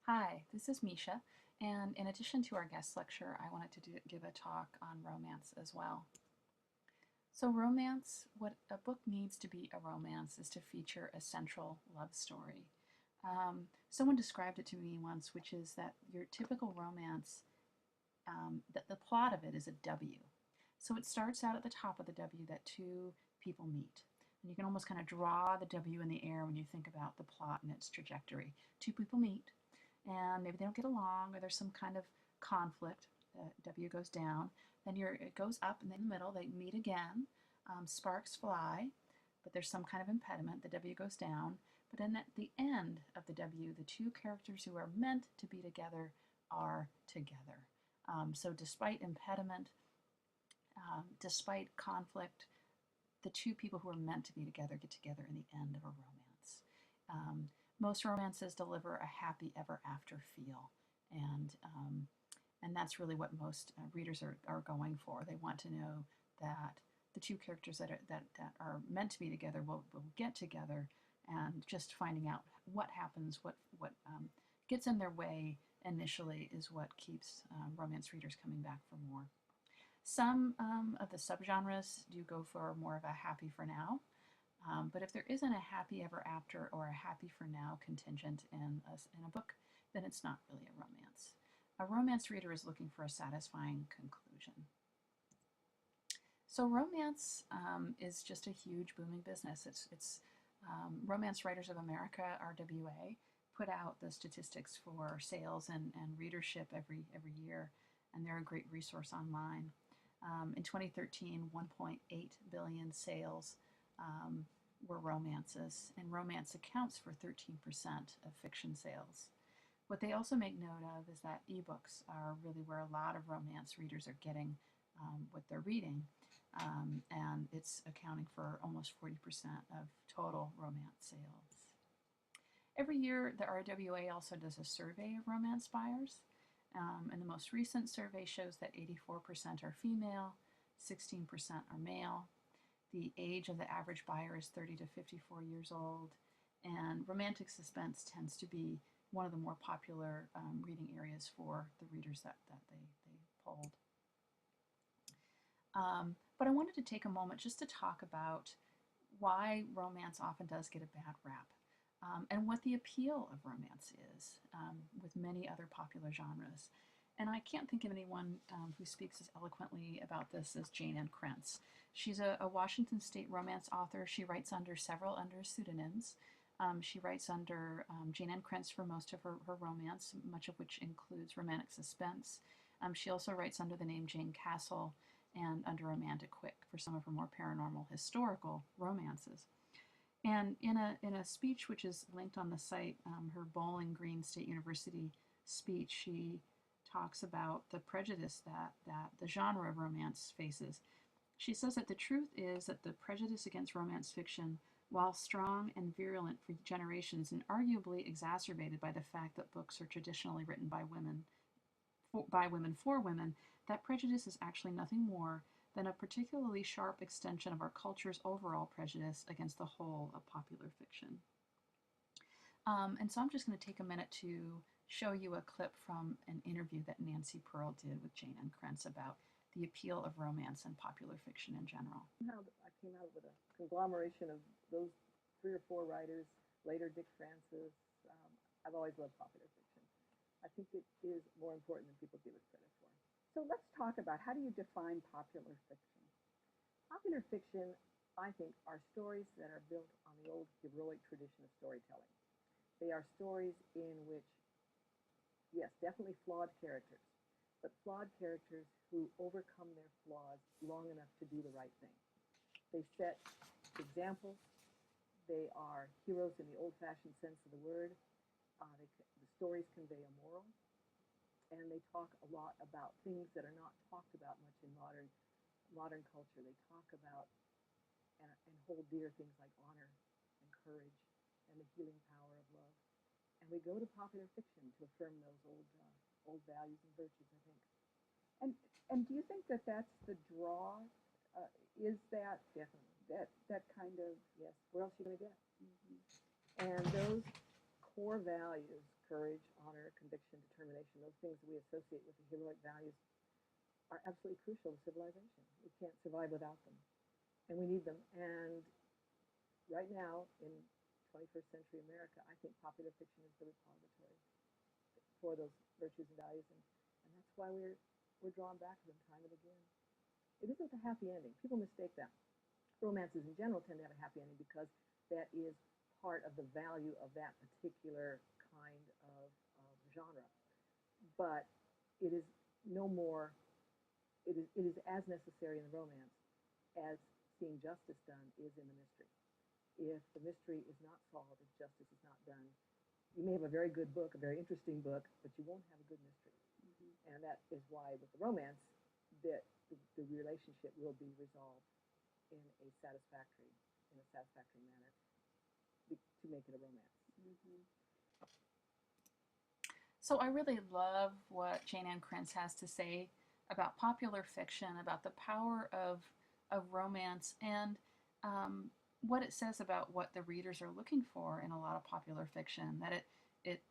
Hi, this is Misha, and in addition to our guest lecture, I wanted to give a talk on romance as well. So, romance, what a book needs to be a romance is to feature a central love story. Someone described it to me once, which is that your typical romance, that the plot of it is a W. So it starts out at the top of the W that two people meet. And you can almost kind of draw the W in the air when you think about the plot and its trajectory. Two people meet, and maybe they don't get along, or there's some kind of conflict. The W goes down, then it goes up, and then in the middle they meet again. Sparks fly, but there's some kind of impediment. The W goes down, but then at the end of the W, the two characters who are meant to be together are together. So despite impediment, despite conflict, the two people who are meant to be together get together in the end of a romance. Most romances deliver a happy ever after feel, and that's really what most readers are going for. They want to know that the two characters that are meant to be together will get together, and just finding out what happens, what gets in their way initially, is what keeps romance readers coming back for more. Some of the subgenres do go for more of a happy for now, but if there isn't a happy ever after or a happy for now contingent in a book, then it's not really a romance. A romance reader is looking for a satisfying conclusion. So romance is just a huge booming business. It's Romance Writers of America, RWA, put out the statistics for sales and readership every year, and they're a great resource online. In 2013, 1.8 billion sales were romances, and romance accounts for 13% of fiction sales. What they also make note of is that ebooks are really where a lot of romance readers are getting what they're reading, and it's accounting for almost 40% of total romance sales. Every year, the RWA also does a survey of romance buyers, and the most recent survey shows that 84% are female, 16% are male. The age of the average buyer is 30 to 54 years old, and romantic suspense tends to be one of the more popular reading areas for the readers that they polled. But I wanted to take a moment just to talk about why romance often does get a bad rap, and what the appeal of romance is with many other popular genres. And I can't think of anyone who speaks as eloquently about this as Jayne Ann Krentz. She's a Washington State romance author. She writes under several pseudonyms. She writes under Jayne Ann Krentz for most of her romance, much of which includes romantic suspense. She also writes under the name Jane Castle and under Amanda Quick for some of her more paranormal historical romances. And in a speech which is linked on the site, her Bowling Green State University speech, she talks about the prejudice that the genre of romance faces. She says that the truth is that the prejudice against romance fiction, while strong and virulent for generations and arguably exacerbated by the fact that books are traditionally written by women for women, that prejudice is actually nothing more than a particularly sharp extension of our culture's overall prejudice against the whole of popular fiction. And so I'm just going to take a minute to show you a clip from an interview that Nancy Pearl did with Jayne Ann Krentz about the appeal of romance and popular fiction in general. I came out with a conglomeration of those 3 or 4 writers, later Dick Francis. I've always loved popular fiction. I think it is more important than people give it credit for. So let's talk about, how do you define popular fiction? Popular fiction, I think, are stories that are built on the old heroic tradition of storytelling. They are stories in which, yes, definitely flawed characters, but flawed characters who overcome their flaws long enough to do the right thing. They set examples. They are heroes in the old-fashioned sense of the word. The stories convey a moral, and they talk a lot about things that are not talked about much in modern culture. They talk about and hold dear things like honor and courage and the healing power of love. And we go to popular fiction to affirm those old values and virtues, I think. And do you think that that's the draw? Is that Definitely. that kind of, yes? Where else are you going to get? And those core values, courage, honor, conviction, determination, those things we associate with the heroic values are absolutely crucial to civilization. We can't survive without them. And we need them. And right now, in 21st century America, I think popular fiction is the repository for those virtues and values. And that's why we're drawn back to them time and again. It isn't a happy ending. People mistake that. Romances in general tend to have a happy ending because that is part of the value of that particular kind of genre. But it is no more, it is as necessary in the romance as seeing justice done is in the mystery. If the mystery is not solved, if justice is not done, you may have a very good book, a very interesting book, but you won't have a good mystery. And that is why with the romance, that the relationship will be resolved in a satisfactory manner to make it a romance. So I really love what Jayne Ann Krentz has to say about popular fiction, about the power of romance, and what it says about what the readers are looking for in a lot of popular fiction. That it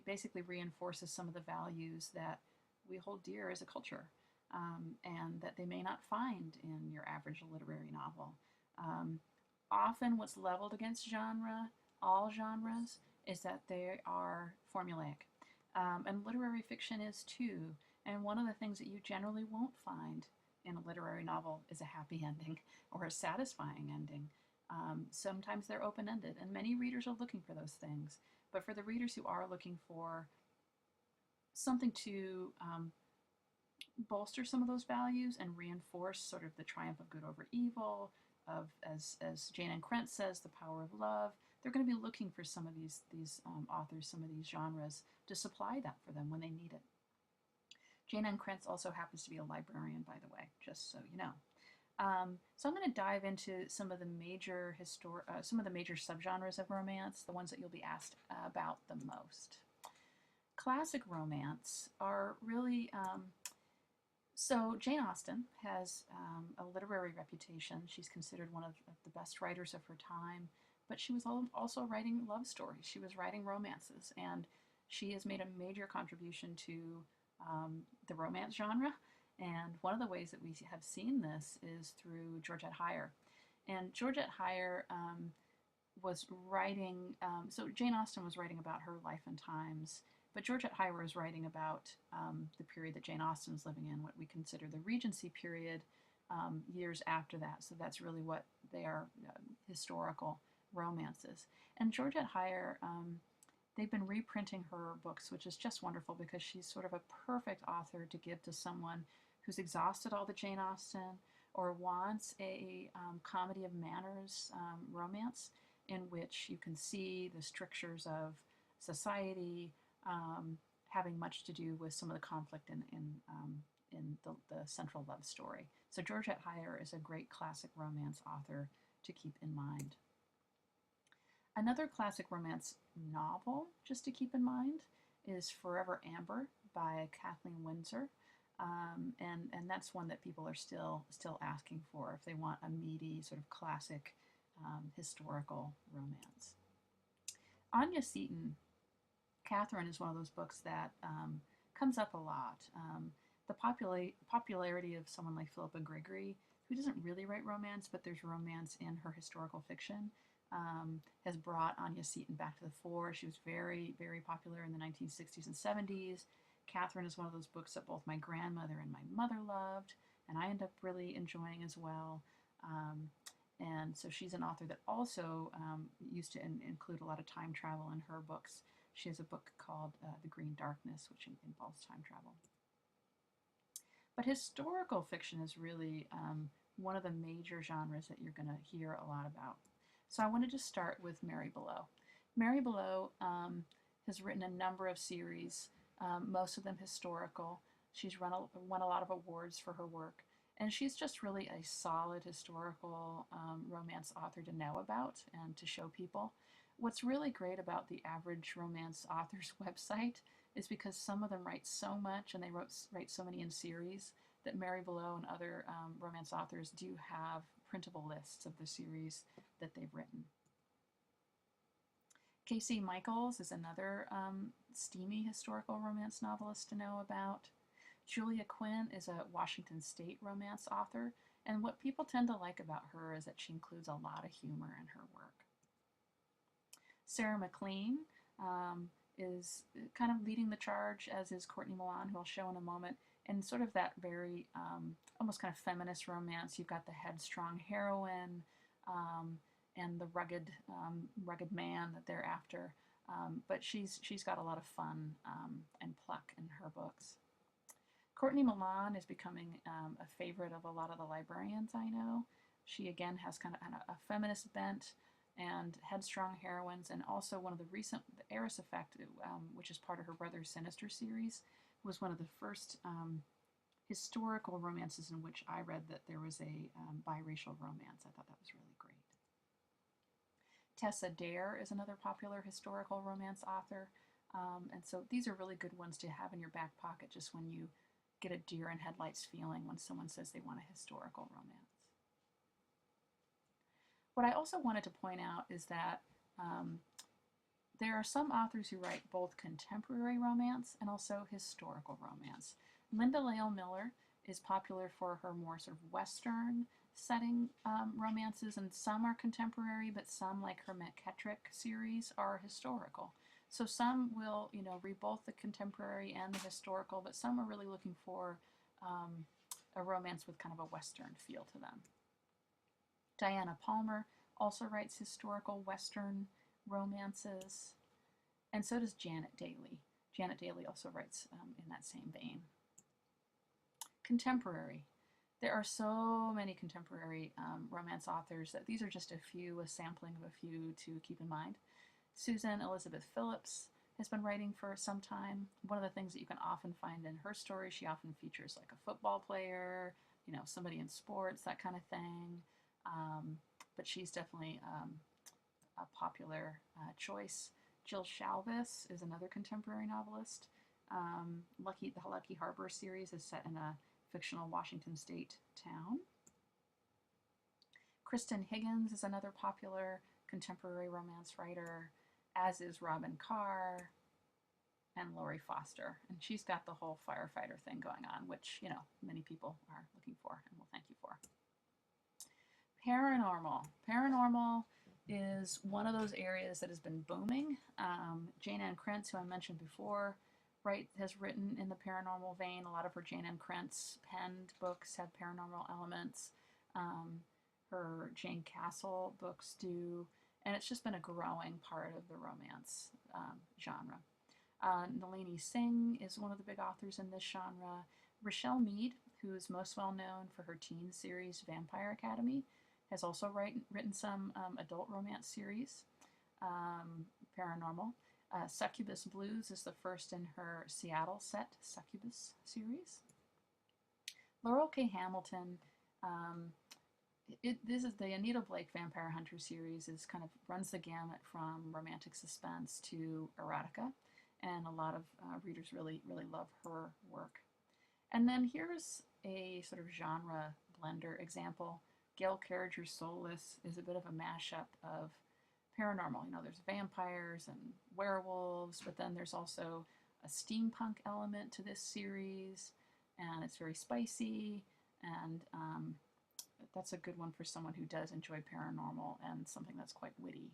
basically reinforces some of the values that we hold dear as a culture, and that they may not find in your average literary novel. Often what's leveled against all genres, is that they are formulaic. And literary fiction is too. And one of the things that you generally won't find in a literary novel is a happy ending or a satisfying ending. Sometimes they're open-ended, and many readers are looking for those things. But for the readers who are looking for something to bolster some of those values and reinforce sort of the triumph of good over evil, of, as Jayne Ann Krentz says, the power of love, they're going to be looking for some of these authors, some of these genres, to supply that for them when they need it. Jayne Ann Krentz also happens to be a librarian, by the way, just so you know. So I'm going to dive into some of the major subgenres of romance, the ones that you'll be asked about the most. Classic romance are really so Jane Austen has a literary reputation. She's considered one of the best writers of her time, but she was also writing love stories. She was writing romances, and she has made a major contribution to the romance genre. And one of the ways that we have seen this is through Georgette Heyer. And Georgette Heyer was writing, so Jane Austen was writing about her life and times, but Georgette Heyer was writing about the period that Jane Austen was living in, what we consider the Regency period, years after that. So that's really what they are, historical romances. And Georgette Heyer, they've been reprinting her books, which is just wonderful because she's sort of a perfect author to give to someone who's exhausted all the Jane Austen or wants a comedy of manners romance in which you can see the strictures of society having much to do with some of the conflict in the central love story. So Georgette Heyer is a great classic romance author to keep in mind. Another classic romance novel, just to keep in mind, is Forever Amber by Kathleen Winsor. And that's one that people are still asking for if they want a meaty, sort of classic historical romance. Anya Seton, Catherine, is one of those books that comes up a lot. The popularity of someone like Philippa Gregory, who doesn't really write romance, but there's romance in her historical fiction, has brought Anya Seton back to the fore. She was very, very popular in the 1960s and 70s. Catherine is one of those books that both my grandmother and my mother loved, and I end up really enjoying as well. And so she's an author that also used to include a lot of time travel in her books. She has a book called The Green Darkness, which involves time travel. But historical fiction is really one of the major genres that you're going to hear a lot about. So I wanted to start with Mary Below. Mary Below has written a number of series, most of them historical. She's won a lot of awards for her work. And she's just really a solid historical romance author to know about and to show people. What's really great about the average romance author's website is because some of them write so much and they write so many in series that Mary Below and other romance authors do have printable lists of the series that they've written. Casey Michaels is another steamy historical romance novelist to know about. Julia Quinn is a Washington State romance author, and what people tend to like about her is that she includes a lot of humor in her work. Sarah MacLean is kind of leading the charge, as is Courtney Milan, who I'll show in a moment, and sort of that very almost kind of feminist romance. You've got the headstrong heroine and the rugged man that they're after, but she's got a lot of fun and pluck in her books. Courtney Milan is becoming a favorite of a lot of the librarians I know. She again has kind of a feminist bent and headstrong heroines, and also one of the recent, the Eris Effect, which is part of her Brother Sinister series, was one of the first historical romances in which I read that there was a biracial romance. I thought that was really great. Tessa Dare is another popular historical romance author, and so these are really good ones to have in your back pocket just when you get a deer in headlights feeling when someone says they want a historical romance. What I also wanted to point out is that there are some authors who write both contemporary romance and also historical romance. Linda Lael Miller is popular for her more sort of Western setting romances, and some are contemporary, but some, like her McKettrick series, are historical. So some will, read both the contemporary and the historical, but some are really looking for a romance with kind of a Western feel to them. Diana Palmer also writes historical Western romances, and so does Janet Daly. Janet Daly also writes in that same vein. Contemporary. There are so many contemporary romance authors that these are just a sampling of a few to keep in mind. Susan Elizabeth Phillips has been writing for some time. One of the things that you can often find in her stories, she often features like a football player, somebody in sports, that kind of thing. But she's definitely a popular choice. Jill Shalvis is another contemporary novelist. The Lucky Harbor series is set in a fictional Washington State town. Kristen Higgins is another popular contemporary romance writer, as is Robin Carr and Laurie Foster. And she's got the whole firefighter thing going on, which, many people are looking for and will thank you for. Paranormal. Paranormal is one of those areas that has been booming. Jayne Ann Krentz, who I mentioned before, has written in the paranormal vein. A lot of her Jayne Ann Krentz penned books have paranormal elements. Her Jane Castle books do, and it's just been a growing part of the romance genre. Nalini Singh is one of the big authors in this genre. Richelle Mead, who is most well known for her teen series Vampire Academy, has also written some adult romance series, paranormal. Succubus Blues is the first in her Seattle set Succubus series. Laurel K. Hamilton, this is the Anita Blake Vampire Hunter series, runs the gamut from romantic suspense to erotica, and a lot of readers really love her work. And then here's a sort of genre blender example. Gail Carriger's Soulless is a bit of a mashup of paranormal. There's vampires and werewolves, but then there's also a steampunk element to this series, and it's very spicy, and that's a good one for someone who does enjoy paranormal and something that's quite witty.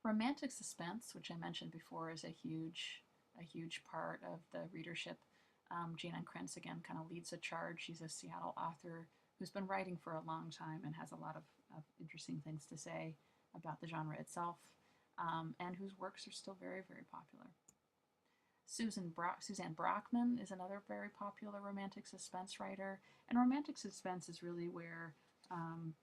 Romantic suspense, which I mentioned before, is a huge part of the readership. Jayne Ann Krentz, again, kind of leads a charge. She's a Seattle author who's been writing for a long time and has a lot of interesting things to say about the genre itself, and whose works are still very, very popular. Suzanne Brockman is another very popular romantic suspense writer, and romantic suspense is really where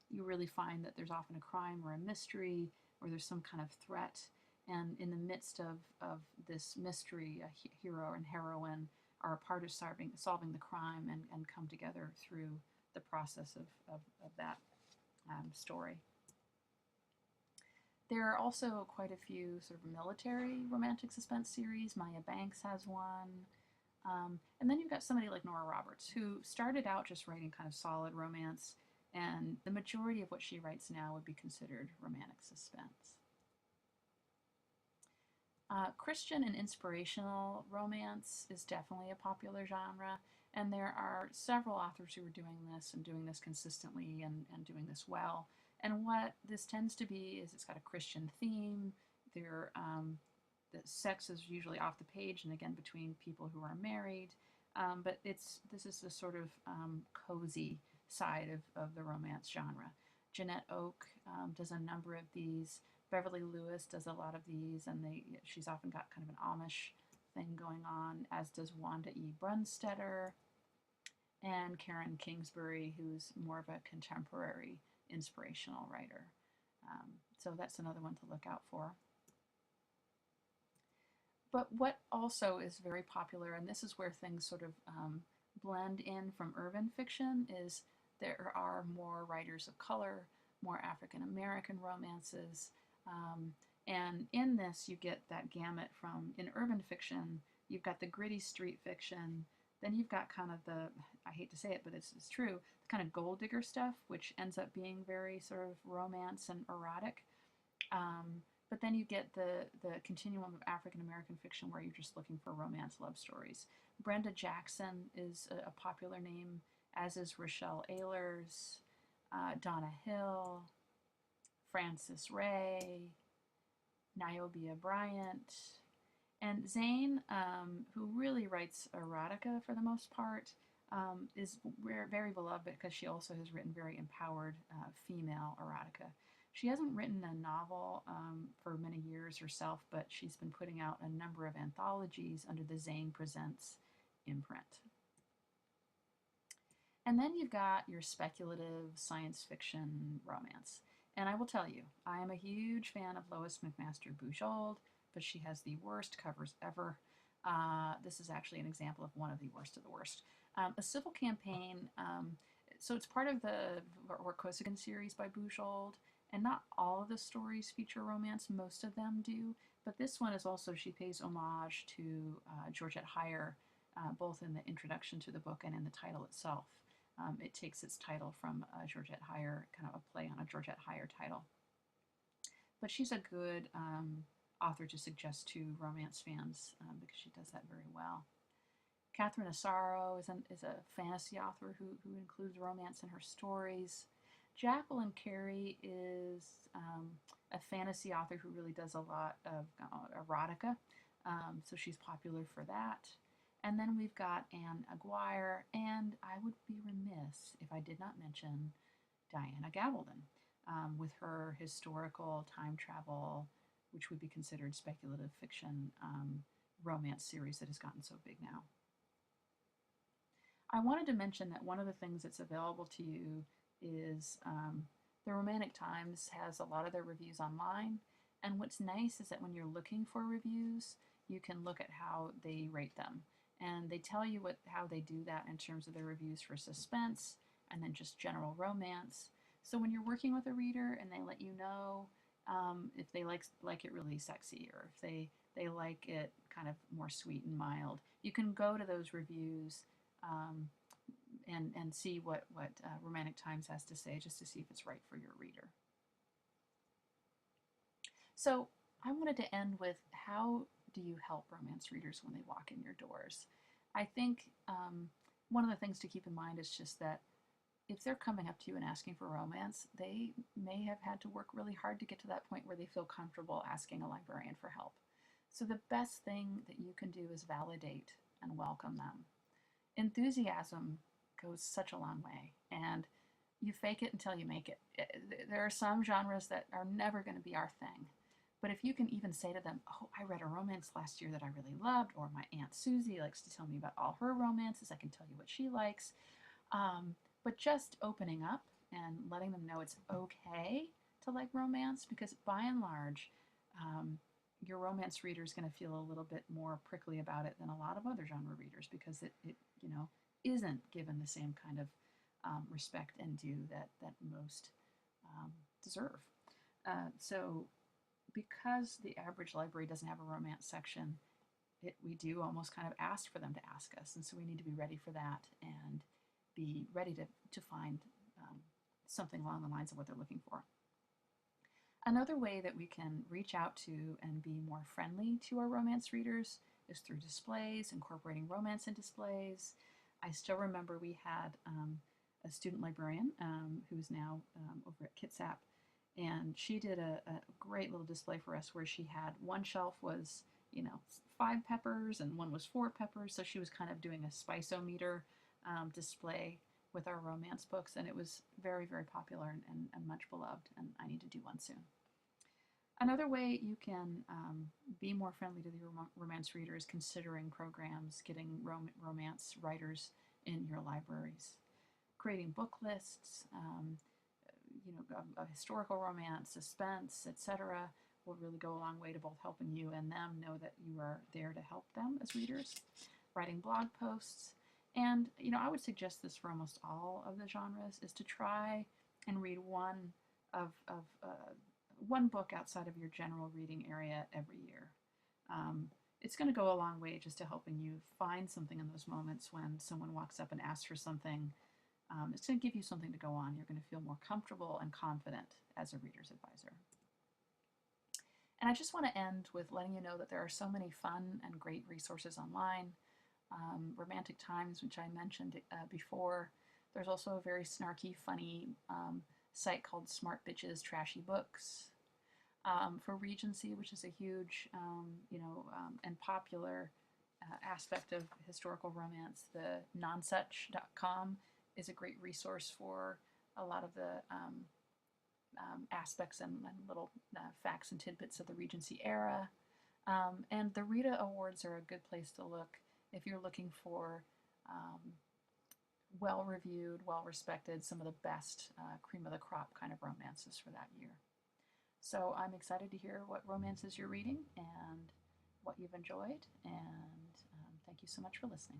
you really find that there's often a crime or a mystery, or there's some kind of threat, and in the midst of this mystery, a hero and heroine are a part of solving the crime and come together through the process of that story. There are also quite a few sort of military romantic suspense series. Maya Banks has one. And then you've got somebody like Nora Roberts, who started out just writing kind of solid romance, and the majority of what she writes now would be considered romantic suspense. Christian and inspirational romance is definitely a popular genre, and there are several authors who are doing this and doing this consistently and doing this well. And what this tends to be is it's got a Christian theme. There, the sex is usually off the page, and again between people who are married. But this is the sort of cozy side of the romance genre. Jeanette Oak does a number of these. Beverly Lewis does a lot of these, and she's often got kind of an Amish thing going on, as does Wanda E. Brunstetter and Karen Kingsbury, who's more of a contemporary inspirational writer. So that's another one to look out for. But what also is very popular, and this is where things sort of blend in from urban fiction, is there are more writers of color, more African American romances. And in this, you get that gamut from, in urban fiction, you've got the gritty street fiction, then you've got kind of the, I hate to say it, but it's true, the kind of gold digger stuff, which ends up being very sort of romance and erotic. But then you get the continuum of African American fiction where you're just looking for romance love stories. Brenda Jackson is a popular name, as is Rochelle Ehlers, Donna Hill, Frances Ray, Niobia Bryant, and Zane, who really writes erotica for the most part, is very beloved because she also has written very empowered female erotica. She hasn't written a novel for many years herself, but she's been putting out a number of anthologies under the Zane Presents imprint. And then you've got your speculative science fiction romance. And I will tell you, I am a huge fan of Lois McMaster Bujold, but she has the worst covers ever. This is actually an example of one of the worst of the worst. A Civil Campaign, so it's part of the Vorkosigan series by Bujold, and not all of the stories feature romance, most of them do, but this one is also, she pays homage to Georgette Heyer, both in the introduction to the book and in the title itself. It takes its title from Georgette Heyer, kind of a play on a Georgette Heyer title. But she's a good author to suggest to romance fans because she does that very well. Catherine Asaro is a fantasy author who includes romance in her stories. Jacqueline Carey is a fantasy author who really does a lot of erotica, so she's popular for that. And then we've got Anne Aguirre, and I would be remiss if I did not mention Diana Gabaldon with her historical time travel, which would be considered speculative fiction romance series that has gotten so big now. I wanted to mention that one of the things that's available to you is the Romantic Times has a lot of their reviews online, and what's nice is that when you're looking for reviews, you can look at how they rate them. And they tell you how they do that in terms of their reviews for suspense and then just general romance. So when you're working with a reader and they let you know if they like it really sexy, or if they like it kind of more sweet and mild, you can go to those reviews and see what Romantic Times has to say, just to see if it's right for your reader. So I wanted to end with, how do you help romance readers when they walk in your doors? I think one of the things to keep in mind is just that if they're coming up to you and asking for romance, they may have had to work really hard to get to that point where they feel comfortable asking a librarian for help. So the best thing that you can do is validate and welcome them. Enthusiasm goes such a long way, and you fake it until you make it. There are some genres that are never going to be our thing. But if you can even say to them, oh, I read a romance last year that I really loved, or my Aunt Susie likes to tell me about all her romances, I can tell you what she likes. But just opening up and letting them know it's okay to like romance, because by and large, your romance reader is going to feel a little bit more prickly about it than a lot of other genre readers, because it isn't given the same kind of respect and due that most deserve. So because the average library doesn't have a romance section, we do almost kind of ask for them to ask us, and so we need to be ready for that and be ready to find something along the lines of what they're looking for. Another way that we can reach out to and be more friendly to our romance readers is through displays, incorporating romance in displays. I still remember we had a student librarian who's now over at Kitsap, and she did a great little display for us where she had one shelf was, you know, 5 peppers and one was 4 peppers. So she was kind of doing a spice-o-meter display with our romance books, and it was very, very popular and much beloved, and I need to do one soon. Another way you can be more friendly to the romance reader is considering programs, getting romance writers in your libraries, creating book lists, you know, a historical romance, suspense, etc., will really go a long way to both helping you and them know that you are there to help them as readers. Writing blog posts, and you know, I would suggest this for almost all of the genres is to try and read one book outside of your general reading area every year. It's going to go a long way just to helping you find something in those moments when someone walks up and asks for something. It's going to give you something to go on. You're going to feel more comfortable and confident as a reader's advisor. And I just want to end with letting you know that there are so many fun and great resources online. Romantic Times, which I mentioned before. There's also a very snarky, funny site called Smart Bitches Trashy Books. For Regency, which is a huge, and popular aspect of historical romance, the nonsuch.com is a great resource for a lot of the aspects and little facts and tidbits of the Regency era. And the Rita Awards are a good place to look if you're looking for well-reviewed, well-respected, some of the best cream of the crop kind of romances for that year. So I'm excited to hear what romances you're reading and what you've enjoyed, and thank you so much for listening.